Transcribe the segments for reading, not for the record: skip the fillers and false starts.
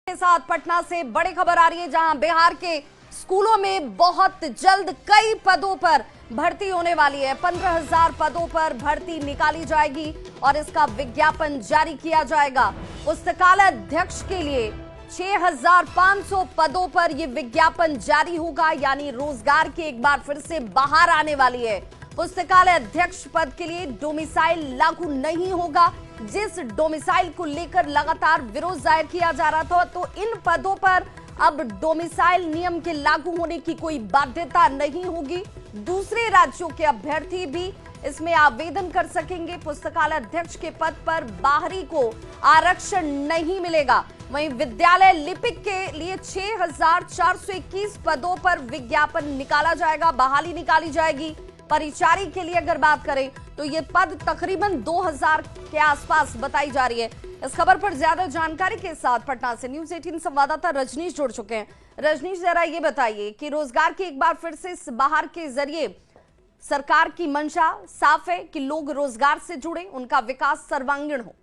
के साथ पटना से बड़ी खबर आ रही है, जहां बिहार के स्कूलों में बहुत जल्द कई पदों पर भर्ती होने वाली है। 15,000 पदों पर भर्ती निकाली जाएगी और इसका विज्ञापन जारी किया जाएगा। पुस्तकालय अध्यक्ष के लिए 6,500 पदों पर यह विज्ञापन जारी होगा, यानी रोजगार की एक बार फिर से बहार आने वाली है। पुस्तकालय अध्यक्ष पद के लिए डोमिसाइल लागू नहीं होगा, जिस डोमिसाइल को लेकर लगातार विरोध जाहिर किया जा रहा था, तो इन पदों पर अब डोमिसाइल नियम के लागू होने की कोई बाध्यता नहीं होगी। दूसरे राज्यों के अभ्यर्थी भी इसमें आवेदन कर सकेंगे। पुस्तकालय अध्यक्ष के पद पर बाहरी को आरक्षण नहीं मिलेगा। वहीं विद्यालय लिपिक के लिए 6,421 पदों पर विज्ञापन निकाला जाएगा, बहाली निकाली जाएगी। परिचारी के लिए अगर बात करें तो ये पद तकरीबन 2,000 के आसपास बताई जा रही है। इस खबर पर ज्यादा जानकारी के साथ पटना से न्यूज़ 18 संवाददाता रजनीश जुड़ चुके हैं। रजनीश, जरा ये बताइए कि रोजगार की एक बार फिर से इस बहार के जरिए सरकार की मंशा साफ है कि लोग रोजगार से जुड़े, उनका विकास सर्वांगीण हो।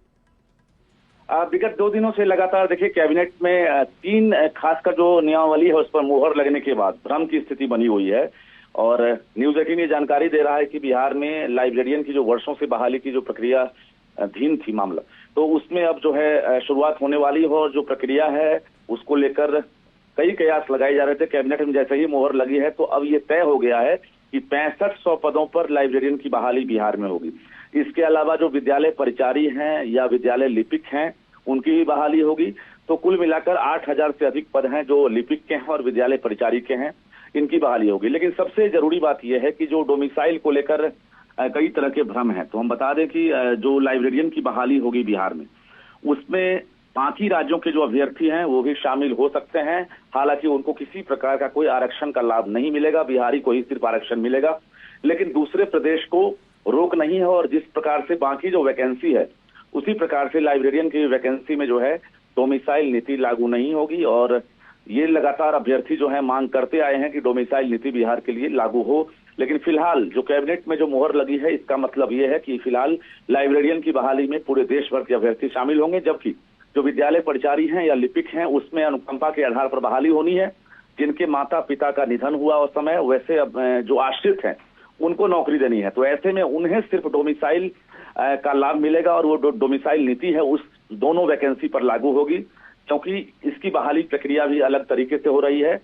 विगत 2 दिनों से लगातार देखिए कैबिनेट में 3 खासकर जो नियमावली है उस पर मुहर लगने के बाद भ्रम की स्थिति बनी हुई है। और न्यूज़ 18 ये जानकारी दे रहा है कि बिहार में लाइब्रेरियन की जो वर्षों से बहाली की जो प्रक्रिया धीम थी मामला, तो उसमें अब जो है शुरुआत होने वाली है। और जो प्रक्रिया है उसको लेकर कई कयास लगाए जा रहे थे। कैबिनेट में जैसे ही मुहर लगी है तो अब ये तय हो गया है कि 6500 पदों पर लाइब्रेरियन की बहाली बिहार में होगी। इसके अलावा जो विद्यालय परिचारी हैं या विद्यालय लिपिक हैं उनकी भी बहाली होगी। तो कुल मिलाकर 8,000 से अधिक पद हैं जो लिपिक के हैं और विद्यालय परिचारी के हैं, इनकी बहाली होगी। लेकिन सबसे जरूरी बात यह है कि जो डोमिसाइल को लेकर कई तरह के भ्रम हैं, तो हम बता दें कि जो लाइब्रेरियन की बहाली होगी बिहार में, उसमें बाकी राज्यों के जो अभ्यर्थी हैं वो भी शामिल हो सकते हैं। हालांकि उनको किसी प्रकार का कोई आरक्षण का लाभ नहीं मिलेगा, बिहारी को ही सिर्फ आरक्षण मिलेगा। लेकिन दूसरे प्रदेश को रोक नहीं है और जिस प्रकार से बाकी जो वैकेंसी है उसी प्रकार से लाइब्रेरियन की वैकेंसी में जो है डोमिसाइल नीति लागू नहीं होगी। और ये लगातार अभ्यर्थी जो है मांग करते आए हैं कि डोमिसाइल नीति बिहार के लिए लागू हो। लेकिन फिलहाल जो कैबिनेट में जो मुहर लगी है इसका मतलब ये है कि फिलहाल लाइब्रेरियन की बहाली में पूरे देश भर के अभ्यर्थी शामिल होंगे, जबकि जो विद्यालय परिचारी हैं या लिपिक हैं उसमें अनुकंपा के आधार पर बहाली होनी है। जिनके माता पिता का निधन हुआ उस समय, वैसे अब जो आश्रित हैं उनको नौकरी देनी है, तो ऐसे में उन्हें सिर्फ डोमिसाइल का लाभ मिलेगा और वो डोमिसाइल नीति है उस दोनों वैकेंसी पर लागू होगी। क्योंकि इसकी बहाली प्रक्रिया भी अलग तरीके से हो रही है।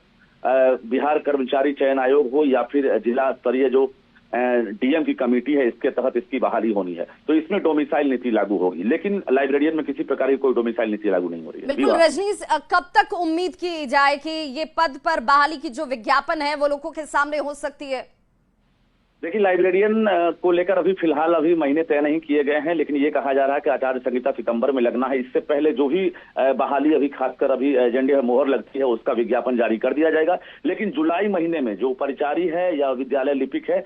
बिहार कर्मचारी चयन आयोग हो या फिर जिला स्तरीय जो डीएम की कमेटी है, इसके तहत इसकी बहाली होनी है, तो इसमें डोमिसाइल नीति लागू होगी। लेकिन लाइब्रेरियन में किसी प्रकार की कोई डोमिसाइल नीति लागू नहीं हो रही है। बिल्कुल रजनीश, कब तक उम्मीद की जाए कि ये पद पर बहाली की जो विज्ञापन है वो लोगों के सामने हो सकती है? देखिए लाइब्रेरियन को लेकर अभी फिलहाल महीने तय नहीं किए गए हैं, लेकिन ये कहा जा रहा है कि आचार संहिता सितंबर में लगना है। इससे पहले जो भी बहाली अभी खासकर अभी एजेंडे में मुहर लगती है उसका विज्ञापन जारी कर दिया जाएगा। लेकिन जुलाई महीने में जो परिचारी है या विद्यालय लिपिक है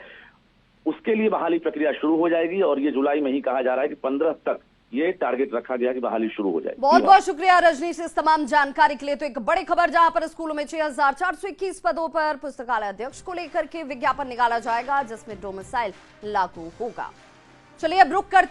उसके लिए बहाली प्रक्रिया शुरू हो जाएगी। और ये जुलाई में ही कहा जा रहा है कि 15 तक ये टारगेट रखा गया कि बहाली शुरू हो जाए। बहुत बहुत शुक्रिया रजनीश इस तमाम जानकारी के लिए। तो एक बड़ी खबर, जहां पर स्कूलों में 6,421 पदों पर पुस्तकालय अध्यक्ष को लेकर के विज्ञापन निकाला जाएगा, जिसमें डोमिसाइल लागू होगा। चलिए अब रुक कर